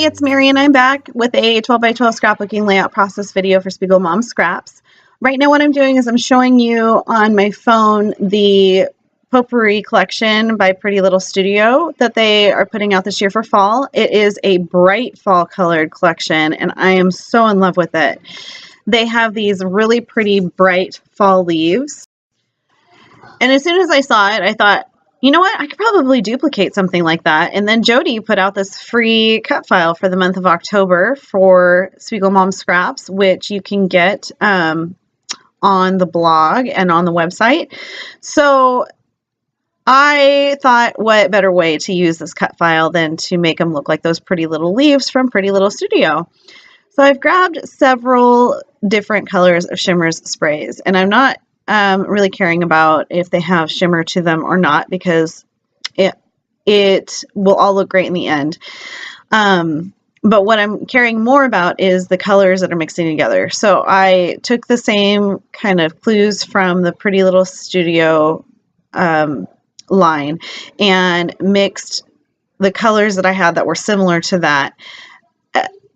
Hey, it's Mary and I'm back with a 12 by 12 scrapbooking layout process video for SpiegelMom Scraps. Right now what I'm doing is I'm showing you on my phone the potpourri collection by Pretty Little Studio that they are putting out this year for fall. It is a bright fall colored collection and I am so in love with it. They have these really pretty bright fall leaves. And as soon as I saw it, I thought, you know what, I could probably duplicate something like that. And then Jody put out this free cut file for the month of October for SpiegelMom Scraps, which you can get on the blog and on the website. So I thought, what better way to use this cut file than to make them look like those pretty little leaves from Pretty Little Studio. So I've grabbed several different colors of SHIMMERZ sprays, and I'm not really caring about if they have shimmer to them or not, because it will all look great in the end. But what I'm caring more about is the colors that are mixing together. So I took the same kind of clues from the Pretty Little Studio line and mixed the colors that I had that were similar to that,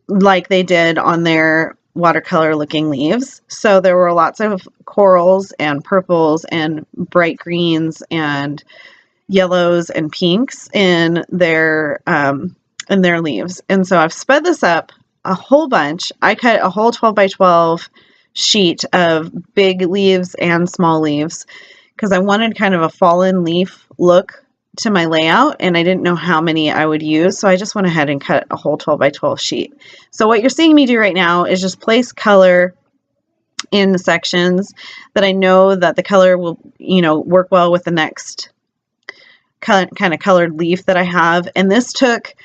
like they did on their watercolor looking leaves. So there were lots of corals and purples and bright greens and yellows and pinks in their leaves. And so I've sped this up a whole bunch. I cut a whole 12 by 12 sheet of big leaves and small leaves because I wanted kind of a fallen leaf look to my layout, and I didn't know how many I would use, so I just went ahead and cut a whole 12 by 12 sheet. So what you're seeing me do right now is just place color in the sections that I know that the color will, work well with the next kind of colored leaf that I have. And this took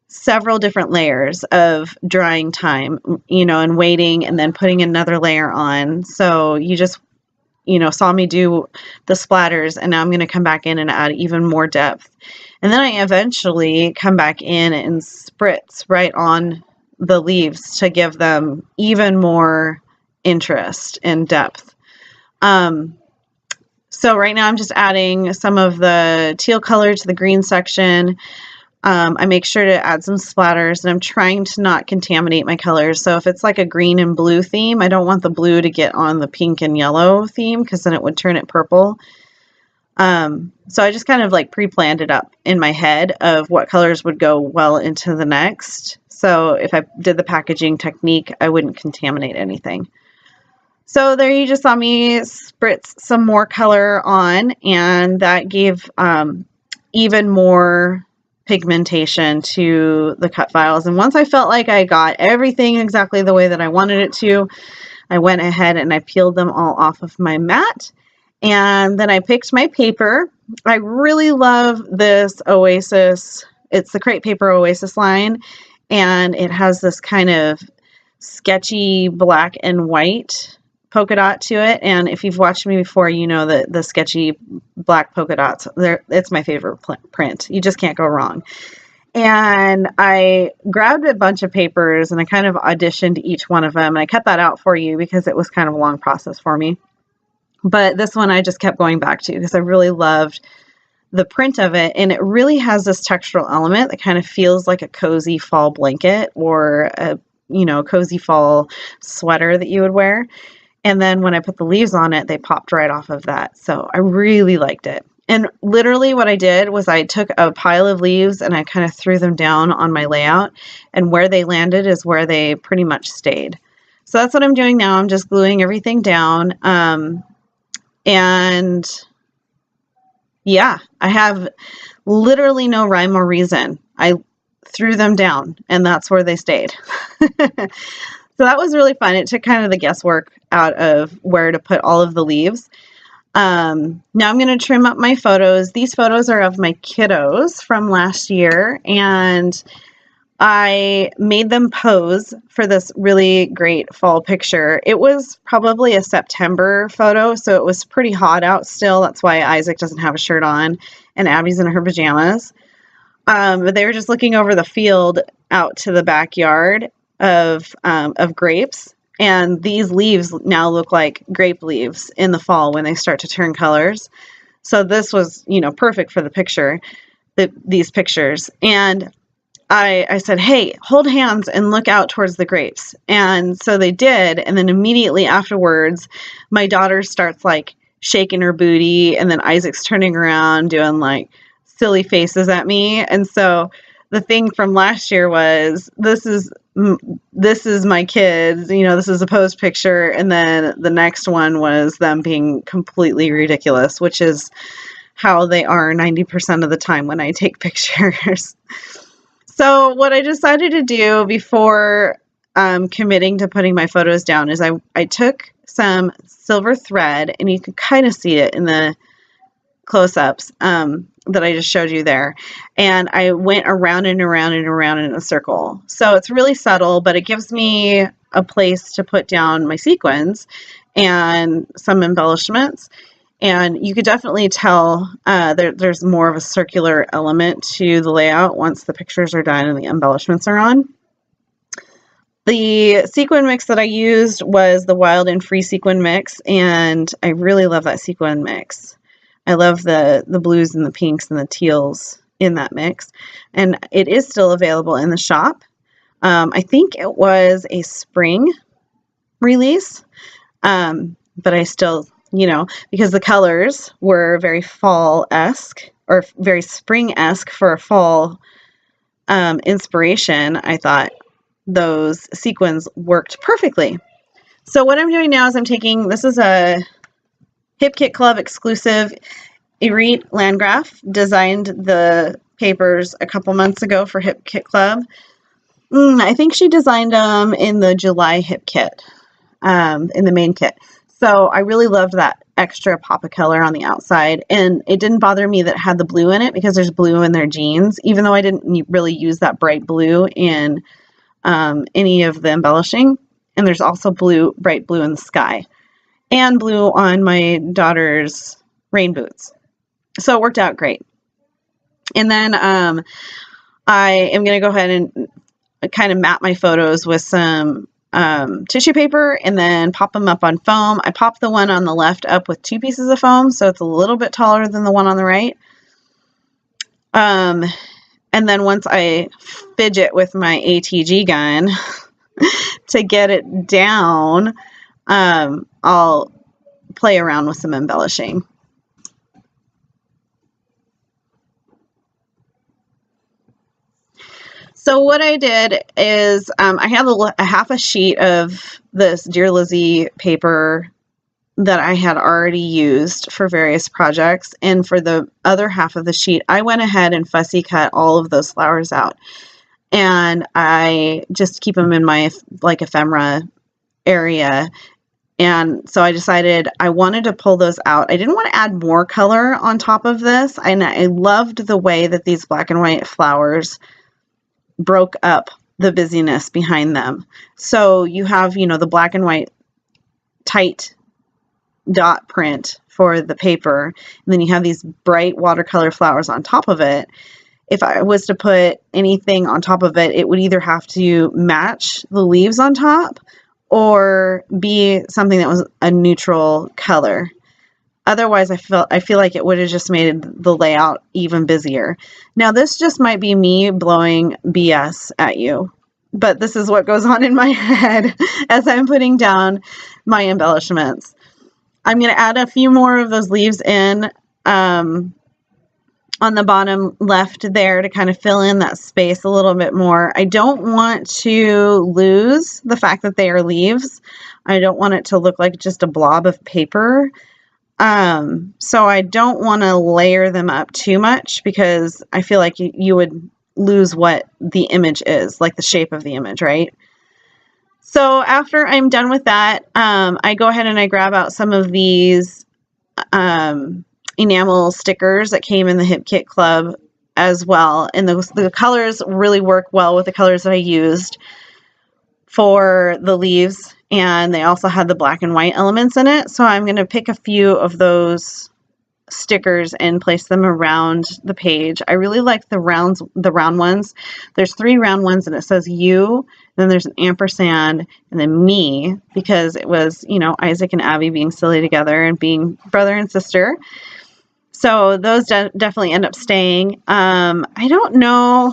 several different layers of drying time, and waiting and then putting another layer on. So you just saw me do the splatters, and now I'm going to come back in and add even more depth. And then I eventually come back in and spritz right on the leaves to give them even more interest and depth. So right now I'm just adding some of the teal color to the green section. I make sure to add some splatters, and I'm trying to not contaminate my colors. So if it's like a green and blue theme, I don't want the blue to get on the pink and yellow theme because then it would turn it purple. So I just kind of like pre-planned it up in my head of what colors would go well into the next. So if I did the packaging technique, I wouldn't contaminate anything. So there you just saw me spritz some more color on, and that gave even more pigmentation to the cut files. And once I felt like I got everything exactly the way that I wanted it to, I went ahead and I peeled them all off of my mat. And then I picked my paper. I really love this Oasis. It's the Crepe Paper Oasis line, and it has this kind of sketchy black and white polka dot to it. And if you've watched me before, you know that the sketchy black polka dots, it's my favorite print. You just can't go wrong. And I grabbed a bunch of papers and I kind of auditioned each one of them. And I cut that out for you because it was kind of a long process for me. But this one I just kept going back to because I really loved the print of it. And it really has this textural element that kind of feels like a cozy fall blanket or a, cozy fall sweater that you would wear. And then when I put the leaves on it, they popped right off of that. So I really liked it. And literally what I did was I took a pile of leaves and I kind of threw them down on my layout. And where they landed is where they pretty much stayed. So that's what I'm doing now. I'm just gluing everything down. And yeah, I have literally no rhyme or reason. I threw them down and that's where they stayed. So that was really fun. It took kind of the guesswork out of where to put all of the leaves. Now I'm going to trim up my photos. These photos are of my kiddos from last year, and I made them pose for this really great fall picture. It was probably a September photo, so it was pretty hot out still. That's why Isaac doesn't have a shirt on, and Abby's in her pajamas. But they were just looking over the field out to the backyard of grapes, and these leaves now look like grape leaves in the fall when they start to turn colors. So this was, perfect for the picture, these pictures. And I said, hey, hold hands and look out towards the grapes. And so they did. And then immediately afterwards, my daughter starts like shaking her booty. And then Isaac's turning around doing like silly faces at me. And so the thing from last year was, this is my kids, you know, this is a pose picture. And then the next one was them being completely ridiculous, which is how they are 90% of the time when I take pictures. So what I decided to do before committing to putting my photos down is I took some silver thread, and you can kind of see it in the close-ups that I just showed you there. And I went around and around and around in a circle. So it's really subtle, but it gives me a place to put down my sequins and some embellishments. And you could definitely tell there's more of a circular element to the layout once the pictures are done and the embellishments are on. The sequin mix that I used was the Wild and Free sequin mix, and I really love that sequin mix. I love the blues and the pinks and the teals in that mix, and it is still available in the shop. I think it was a spring release, but I still, you know, because the colors were very fall-esque or very spring-esque for a fall inspiration, I thought those sequins worked perfectly. So what I'm doing now is I'm taking, this is a Hip Kit Club exclusive Irite Landgraf, designed the papers a couple months ago for Hip Kit Club. I think she designed them in the July Hip Kit, in the main kit. So I really loved that extra pop of color on the outside, and it didn't bother me that it had the blue in it because there's blue in their jeans, even though I didn't really use that bright blue in any of the embellishing. And there's also bright blue in the sky, and blue on my daughter's rain boots. So it worked out great. And then I am going to go ahead and kind of map my photos with some tissue paper and then pop them up on foam. I popped the one on the left up with 2 pieces of foam, so it's a little bit taller than the one on the right. And then once I fidget with my ATG gun to get it down, I'll play around with some embellishing. So what I did is I have a half a sheet of this Dear Lizzie paper that I had already used for various projects. And for the other half of the sheet, I went ahead and fussy cut all of those flowers out. And I just keep them in my like ephemera area. And so I decided I wanted to pull those out. I didn't want to add more color on top of this. And I loved the way that these black and white flowers broke up the busyness behind them. So you have, you know, the black and white tight dot print for the paper, and then you have these bright watercolor flowers on top of it. If I was to put anything on top of it, it would either have to match the leaves on top or be something that was a neutral color. Otherwise, I feel like it would have just made the layout even busier. Now, this just might be me blowing BS at you, but this is what goes on in my head as I'm putting down my embellishments. I'm going to add a few more of those leaves in on the bottom left there to kind of fill in that space a little bit more. I don't want to lose the fact that they are leaves. I don't want it to look like just a blob of paper. So I don't want to layer them up too much because I feel like you would lose what the image is, like the shape of the image, right? So after I'm done with that, I go ahead and I grab out some of these enamel stickers that came in the Hip Kit Club as well. And the colors really work well with the colors that I used for the leaves. And they also had the black and white elements in it. So I'm going to pick a few of those stickers and place them around the page. I really like the round ones. There's 3 round ones and it says you, then there's an ampersand, and then me, because it was, you know, Isaac and Abby being silly together and being brother and sister. So those definitely end up staying. I don't know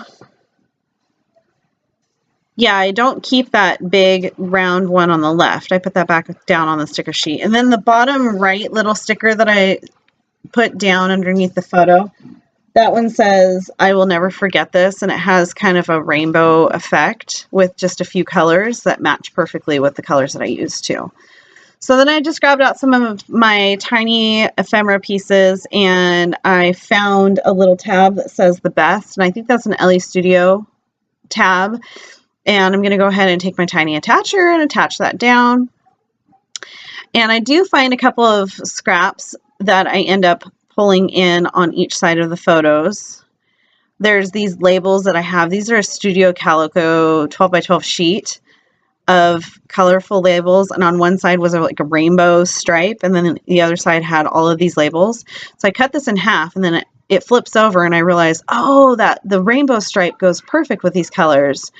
Yeah, I don't keep that big round one on the left. I put that back down on the sticker sheet. And then the bottom right little sticker that I put down underneath the photo, that one says, "I will never forget this," and it has kind of a rainbow effect with just a few colors that match perfectly with the colors that I used too. So then I just grabbed out some of my tiny ephemera pieces, and I found a little tab that says "The Best," and I think that's an LE Studio tab. And I'm going to go ahead and take my tiny attacher and attach that down. And I do find a couple of scraps that I end up pulling in on each side of the photos. There's these labels that I have. These are a Studio Calico 12 by 12 sheet of colorful labels, and on one side was like a rainbow stripe, and then the other side had all of these labels. So I cut this in half, and then it flips over, and I realize, oh, that the rainbow stripe goes perfect with these colors.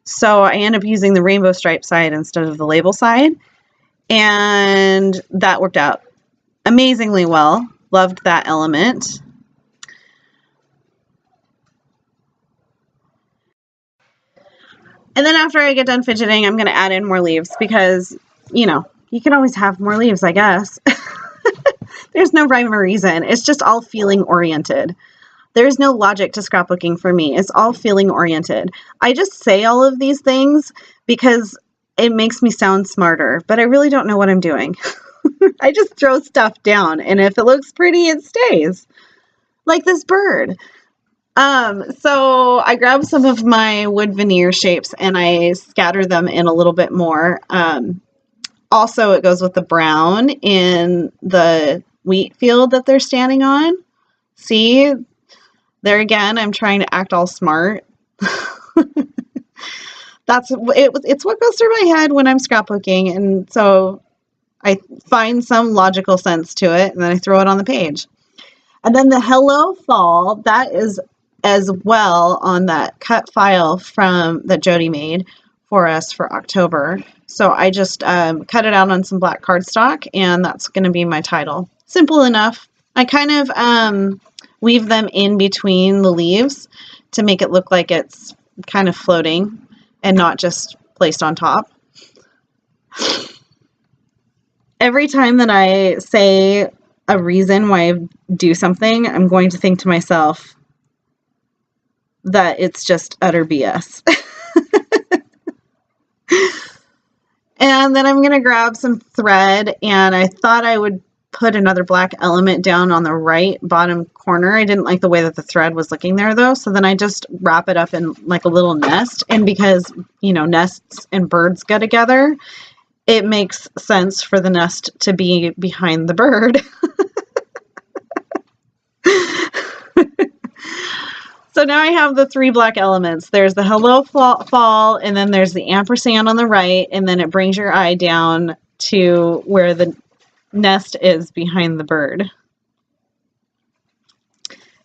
So I end up using the rainbow stripe side instead of the label side, and that worked out amazingly well. Loved that element. And then after I get done fidgeting, I'm going to add in more leaves because, you know, you can always have more leaves, I guess. There's no rhyme or reason. It's just all feeling oriented. There's no logic to scrapbooking for me. It's all feeling oriented. I just say all of these things because it makes me sound smarter, but I really don't know what I'm doing. I just throw stuff down, and if it looks pretty, it stays. Like this bird. So I grabbed some of my wood veneer shapes and I scatter them in a little bit more. Also, it goes with the brown in the wheat field that they're standing on. See? There again, I'm trying to act all smart. It's what goes through my head when I'm scrapbooking, and so I find some logical sense to it, and then I throw it on the page. And then the Hello Fall, that is as well on that cut file from that Jody made for us for October. So I just cut it out on some black cardstock, and that's going to be my title. Simple enough. I kind of weave them in between the leaves to make it look like it's kind of floating and not just placed on top. Every time that I say a reason why I do something, I'm going to think to myself that it's just utter BS. And then I'm going to grab some thread, and I thought I would put another black element down on the right bottom corner. I didn't like the way that the thread was looking there though, so then I just wrap it up in like a little nest, and because, you know, nests and birds go together, it makes sense for the nest to be behind the bird. So now I have the three black elements. There's the Hello Fall, and then there's the ampersand on the right, and then it brings your eye down to where the nest is behind the bird.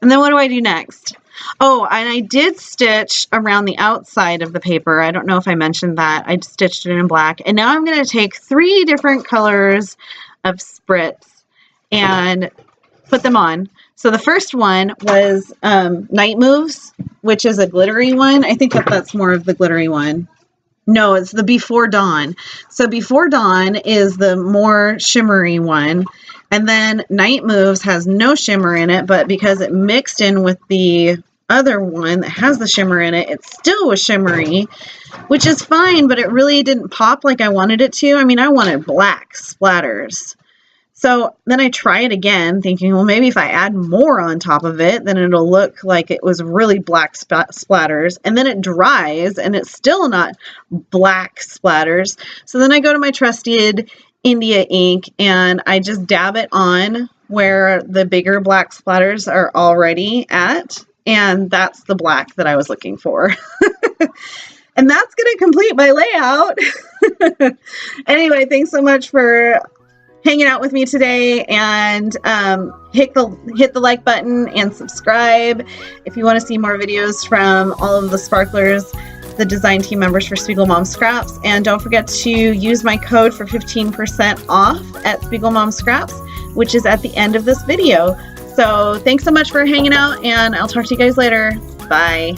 And then what do I do next? Oh, and I did stitch around the outside of the paper. I don't know if I mentioned that. I stitched it in black. And now I'm going to take 3 different colors of spritz and put them on. So the first one was Night Moves, which is a glittery one. I think that's more of the glittery one. No, it's the Before Dawn. So Before Dawn is the more shimmery one. And then Night Moves has no shimmer in it, but because it mixed in with the other one that has the shimmer in it, it still was shimmery, which is fine, but it really didn't pop like I wanted it to. I mean, I wanted black splatters. So then I try it again, thinking, well, maybe if I add more on top of it, then it'll look like it was really black splatters. And then it dries, and it's still not black splatters. So then I go to my trusted India ink, and I just dab it on where the bigger black splatters are already at. And that's the black that I was looking for. And that's going to complete my layout. Anyway, thanks so much for hanging out with me today, and hit the like button and subscribe if you want to see more videos from all of the sparklers, the design team members for SpiegelMom Scraps. And don't forget to use my code for 15% off at SpiegelMom Scraps, which is at the end of this video. So thanks so much for hanging out, and I'll talk to you guys later. Bye.